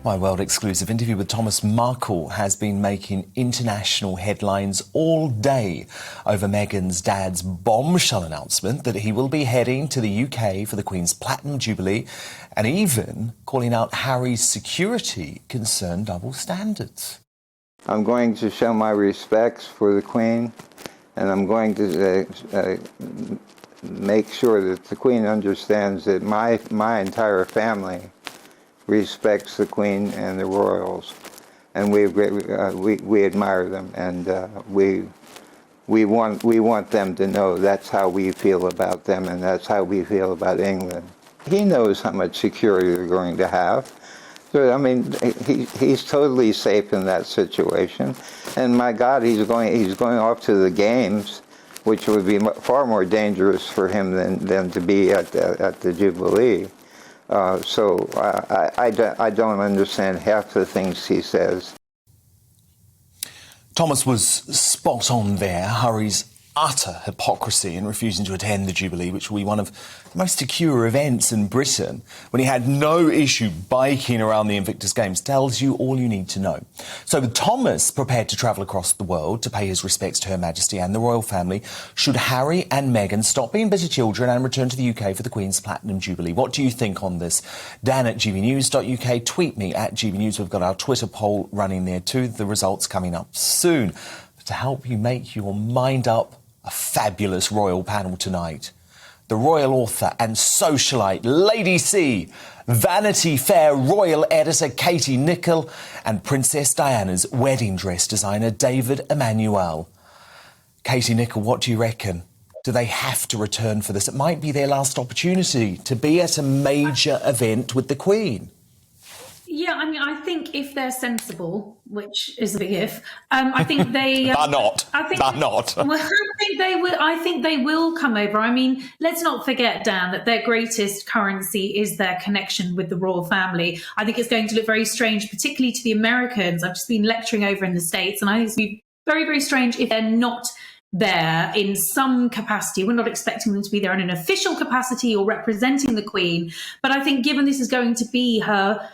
My world exclusive interview with Thomas Markle has been making international headlines all day over Meghan's dad's bombshell announcement that he will be heading to the UK for the Queen's Platinum Jubilee, and even calling out Harry's security concern double standards. I'm going to show my respects for the Queen, and I'm going to make sure that the Queen understands that my entire family respects the Queen and the royals, and we admire them, and we want them to know that's how we feel about them, and that's how we feel about England. He knows how much security they're going to have. So, I mean, he's totally safe in that situation, and my God, he's going off to the games, which would be far more dangerous for him than to be at the Jubilee. So I don't understand half the things he says. Thomas was spot on there. Harry's utter hypocrisy in refusing to attend the Jubilee, which will be one of the most secure events in Britain, when he had no issue biking around the Invictus Games, tells you all you need to know. So with Thomas prepared to travel across the world to pay his respects to Her Majesty and the royal family, should Harry and Meghan stop being busy children and return to the UK for the Queen's Platinum Jubilee? What do you think on this? Dan at gbnews.uk, tweet me at gbnews. We've got our Twitter poll running there too. The results coming up soon. But to help you make your mind up, a fabulous royal panel tonight. The royal author and socialite Lady C, Vanity Fair royal editor Katie Nicholl, and Princess Diana's wedding dress designer David Emanuel. Katie Nicholl, what do you reckon? Do they have to return for this? It might be their last opportunity to be at a major event with the Queen. Yeah, I mean, I think if they're sensible, which is a big if, I think they are not. They're not. Well, I think they will come over. I mean, let's not forget, Dan, that their greatest currency is their connection with the royal family. I think it's going to look very strange, particularly to the Americans. I've just been lecturing over in the States, and I think it's going to be very, very strange if they're not there in some capacity. We're not expecting them to be there in an official capacity or representing the Queen. But I think given this is going to be her,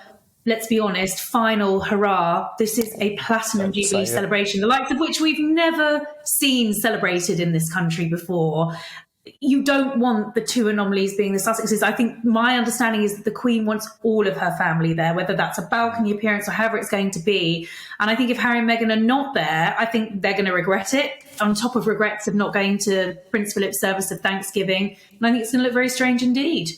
let's be honest, final hurrah, this is a Platinum Jubilee celebration, the likes of which we've never seen celebrated in this country before. You don't want the two anomalies being the Sussexes. I think my understanding is that the Queen wants all of her family there, whether that's a balcony appearance or however it's going to be. And I think if Harry and Meghan are not there, I think they're going to regret it, on top of regrets of not going to Prince Philip's service of Thanksgiving. And I think it's going to look very strange indeed.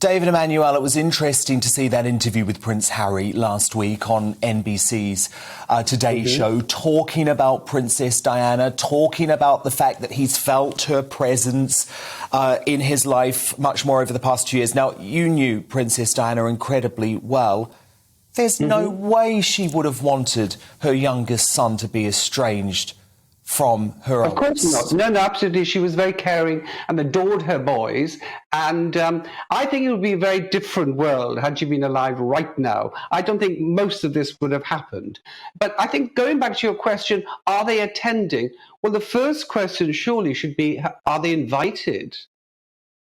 David Emanuel, it was interesting to see that interview with Prince Harry last week on NBC's Today Show, talking about Princess Diana, talking about the fact that he's felt her presence in his life much more over the past 2 years. Now, you knew Princess Diana incredibly well. There's no way she would have wanted her youngest son to be estranged from her own. Of course not. No, absolutely. She was very caring and adored her boys. And I think it would be a very different world had she been alive right now. I don't think most of this would have happened. But I think going back to your question, are they attending? Well, the first question surely should be, are they invited?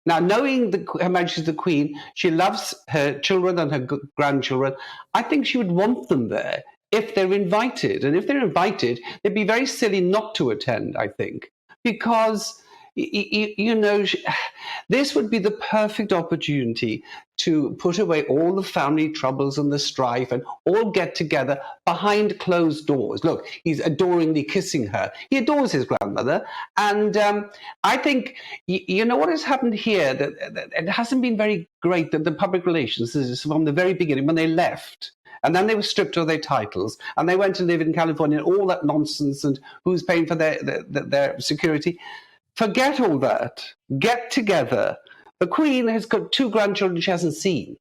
Now, knowing Her Majesty the Queen, she loves her children and her grandchildren. I think she would want them there if they're invited. And if they're invited, they'd be very silly not to attend, I think, because, you know, this would be the perfect opportunity to put away all the family troubles and the strife and all get together behind closed doors. Look, he's adoringly kissing her. He adores his grandmother. And I think, you know what has happened here, that it hasn't been very great, that the public relations, this is from the very beginning, when they left. And then they were stripped of their titles, and they went to live in California, and all that nonsense, and who's paying for their security. Forget all that. Get together. The Queen has got 2 grandchildren she hasn't seen.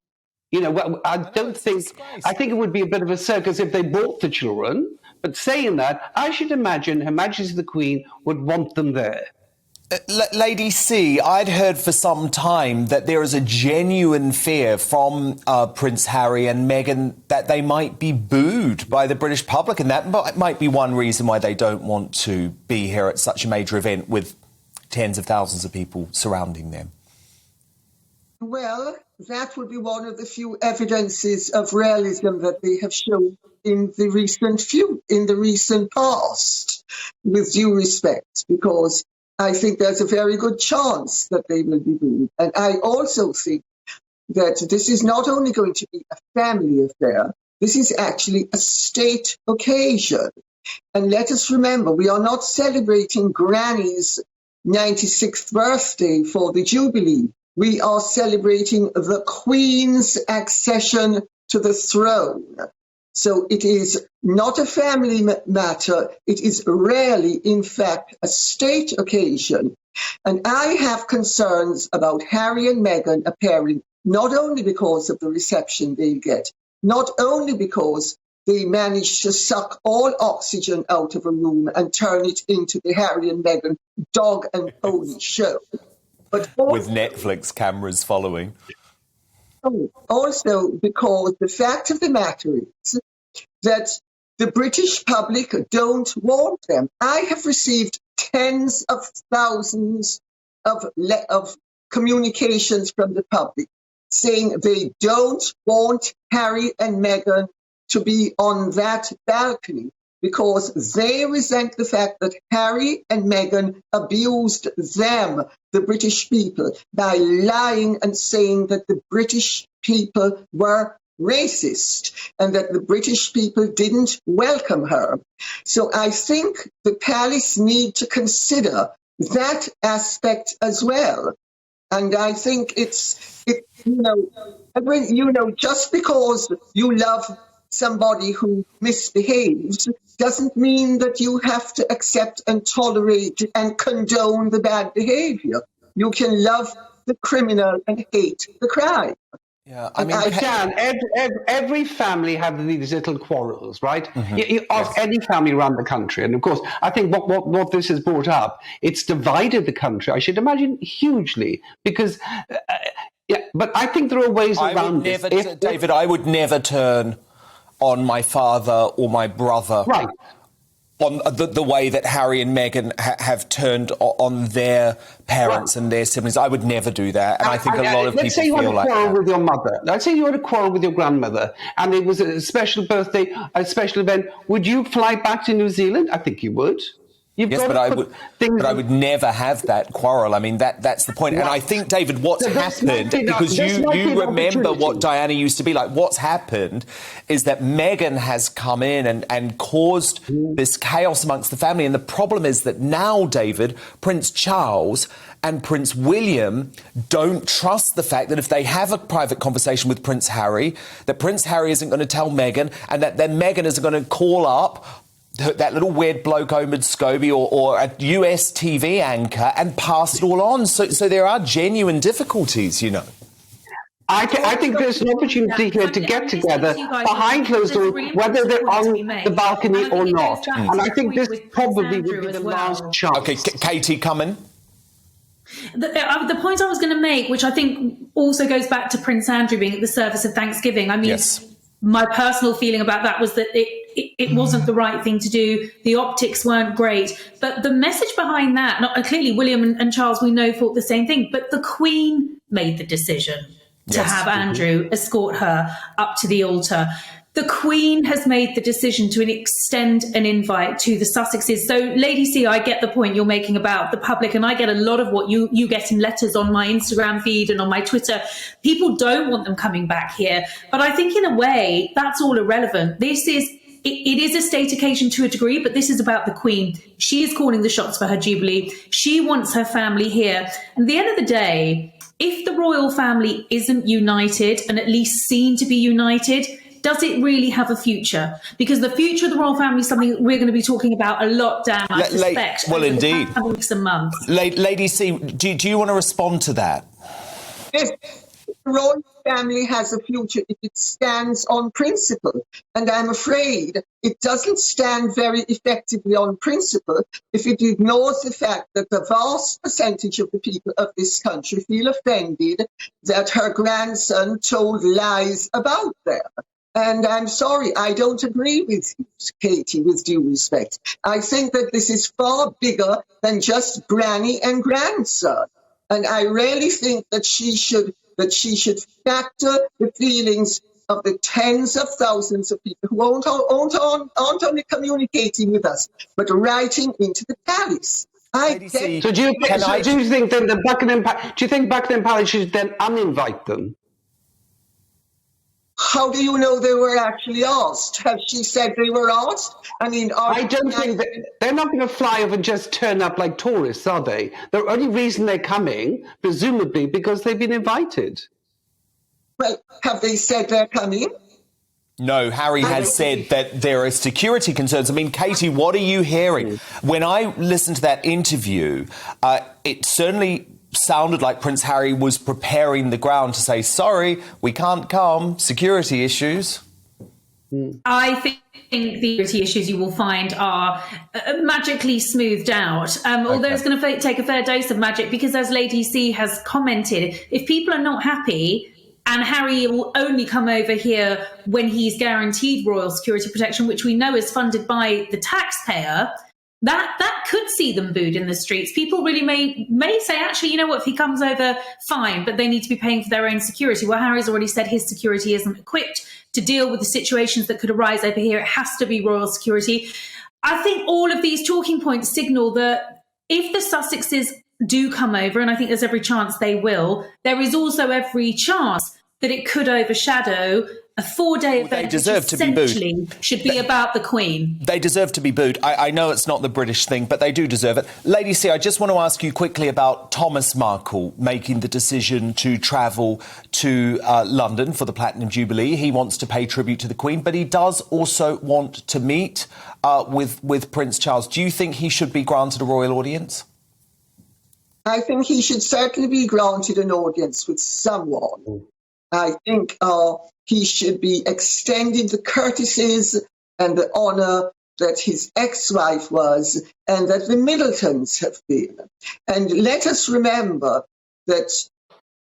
You know, I think it would be a bit of a circus if they brought the children. But saying that, I should imagine Her Majesty the Queen would want them there. Lady C, I'd heard for some time that there is a genuine fear from Prince Harry and Meghan that they might be booed by the British public, and that might be one reason why they don't want to be here at such a major event with tens of thousands of people surrounding them. Well, that would be one of the few evidences of realism that they have shown in the recent past, with due respect, because I think there's a very good chance that they will be doing. And I also think that this is not only going to be a family affair, this is actually a state occasion. And let us remember, we are not celebrating Granny's 96th birthday for the Jubilee. We are celebrating the Queen's accession to the throne. So it is not a family matter. It is really, in fact, a state occasion. And I have concerns about Harry and Meghan appearing, not only because of the reception they get, not only because they managed to suck all oxygen out of a room and turn it into the Harry and Meghan dog and pony show, but also, with Netflix cameras following. Also because the fact of the matter is that the British public don't want them. I have received tens of thousands of communications from the public saying they don't want Harry and Meghan to be on that balcony because they resent the fact that Harry and Meghan abused them, the British people, by lying and saying that the British people were racist and that the British people didn't welcome her. So I think the palace need to consider that aspect as well. And I think just because you love somebody who misbehaves doesn't mean that you have to accept and tolerate and condone the bad behavior. You can love the criminal and hate the crime. Yeah, I mean, Dan, every family have these little quarrels, right? Mm-hmm. Of any family around the country. And of course, I think what this has brought up, it's divided the country, I should imagine, hugely. Because, but I think there are ways around this. David, I would never turn on my father or my brother. Right. On the way that Harry and Meghan have turned on their parents and their siblings. I would never do that. And I think a lot of people Let's say you had a quarrel with your mother. Let's say you had a quarrel with your grandmother and it was a special birthday, a special event. Would you fly back to New Zealand? I think you would. Yes, but I would never have that quarrel. I mean, that's the point. And I think, David, what's happened, because you remember what Diana used to be like, what's happened is that Meghan has come in and caused this chaos amongst the family. And the problem is that now, David, Prince Charles and Prince William don't trust the fact that if they have a private conversation with Prince Harry, that Prince Harry isn't going to tell Meghan, and that then Meghan is going to call up that little weird bloke Omid Scobie or a US TV anchor and pass it all on. So there are genuine difficulties, you know. I think there's an opportunity here to get together behind closed doors, whether they're on the balcony or not. And I think this probably would be the last chance. OK, Katie, come in. The point I was going to make, which I think also goes back to Prince Andrew being at the service of Thanksgiving. I mean, my personal feeling about that was that it wasn't the right thing to do. The optics weren't great. But the message behind that, clearly William and Charles, we know, thought the same thing. But the Queen made the decision to have Andrew escort her up to the altar. The Queen has made the decision to extend an invite to the Sussexes. So, Lady C, I get the point you're making about the public, and I get a lot of what you get in letters on my Instagram feed and on my Twitter. People don't want them coming back here. But I think in a way, that's all irrelevant. It is a state occasion to a degree, but this is about the Queen. She is calling the shots for her Jubilee. She wants her family here. And at the end of the day, if the royal family isn't united and at least seen to be united, does it really have a future? Because the future of the royal family is something that we're going to be talking about a lot, Dan, I suspect. Well, indeed. Weeks and months. Lady C, do you want to respond to that? Yes. The royal family has a future if it stands on principle. And I'm afraid it doesn't stand very effectively on principle if it ignores the fact that the vast percentage of the people of this country feel offended that her grandson told lies about them. And I'm sorry, I don't agree with you, Katie, with due respect. I think that this is far bigger than just granny and grandson. And I really think that that she should factor the feelings of the tens of thousands of people who aren't only communicating with us, but writing into the palace. So do you think then the Buckingham Palace should then uninvite them? How do you know they were actually asked? Have she said they were asked? I mean, I don't think that they're not going to fly over and just turn up like tourists, are they? The only reason they're coming, presumably, because they've been invited. Well, have they said they're coming? No, Harry has said that there are security concerns. I mean, Katie, what are you hearing? When I listened to that interview, it certainly sounded like Prince Harry was preparing the ground to say, sorry, we can't come, security issues. I think the security issues you will find are magically smoothed out, although it's going to take a fair dose of magic, because as Lady C has commented, if people are not happy and Harry will only come over here when he's guaranteed royal security protection, which we know is funded by the taxpayer, that could see them booed in the streets. People really may say, actually, you know what, if he comes over, fine, but they need to be paying for their own security. Well, Harry's already said his security isn't equipped to deal with the situations that could arise over here. It has to be royal security. I think all of these talking points signal that if the Sussexes do come over, and I think there's every chance they will, there is also every chance that it could overshadow a 4-day event, they deserve which to be booed. Essentially should be about the Queen. They deserve to be booed. I know it's not the British thing, but they do deserve it. Lady C, I just want to ask you quickly about Thomas Markle making the decision to travel to London for the Platinum Jubilee. He wants to pay tribute to the Queen, but he does also want to meet with Prince Charles. Do you think he should be granted a royal audience? I think he should certainly be granted an audience with someone. I think he should be extended the courtesies and the honour that his ex-wife was and that the Middletons have been. And let us remember that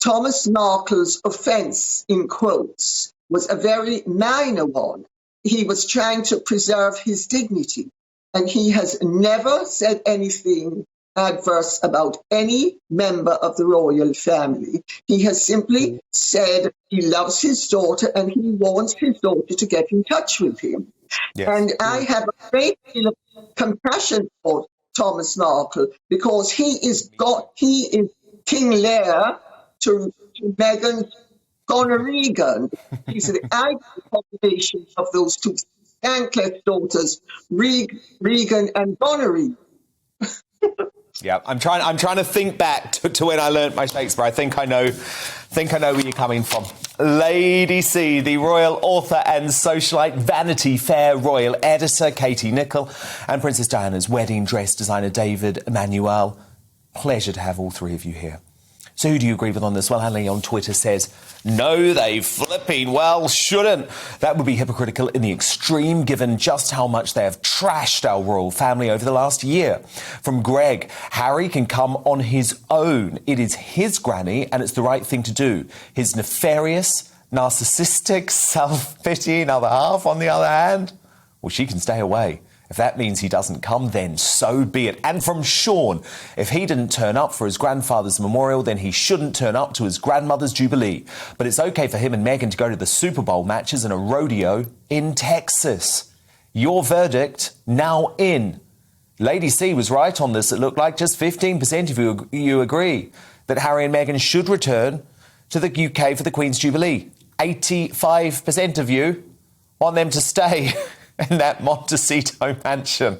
Thomas Markle's offence, in quotes, was a very minor one. He was trying to preserve his dignity, and he has never said anything adverse about any member of the royal family. He has simply said he loves his daughter and he wants his daughter to get in touch with him. Yes. And I have a great deal of compassion for Thomas Markle because he is King Lear to Meghan's Gonorrhegan. He's the ideal combination of those two thankless daughters, Regan and Gonorrhea. Yeah, I'm trying to think back to when I learnt my Shakespeare. I think I know where you're coming from. Lady C, the royal author and socialite, Vanity Fair royal editor Katie Nicholl, and Princess Diana's wedding dress designer David Emanuel. Pleasure to have all three of you here. So who do you agree with on this? Well, Hanley on Twitter says, no, they flipping well shouldn't. That would be hypocritical in the extreme, given just how much they have trashed our royal family over the last year. From Greg, Harry can come on his own. It is his granny, and it's the right thing to do. His nefarious, narcissistic, self-pitying other half, on the other hand, well, she can stay away. If that means he doesn't come, then so be it. And from Sean, if he didn't turn up for his grandfather's memorial, then he shouldn't turn up to his grandmother's Jubilee. But it's OK for him and Meghan to go to the Super Bowl matches and a rodeo in Texas. Your verdict now in. Lady C was right on this. It looked like just 15% of you agree that Harry and Meghan should return to the UK for the Queen's Jubilee. 85% of you want them to stay in that Montecito mansion.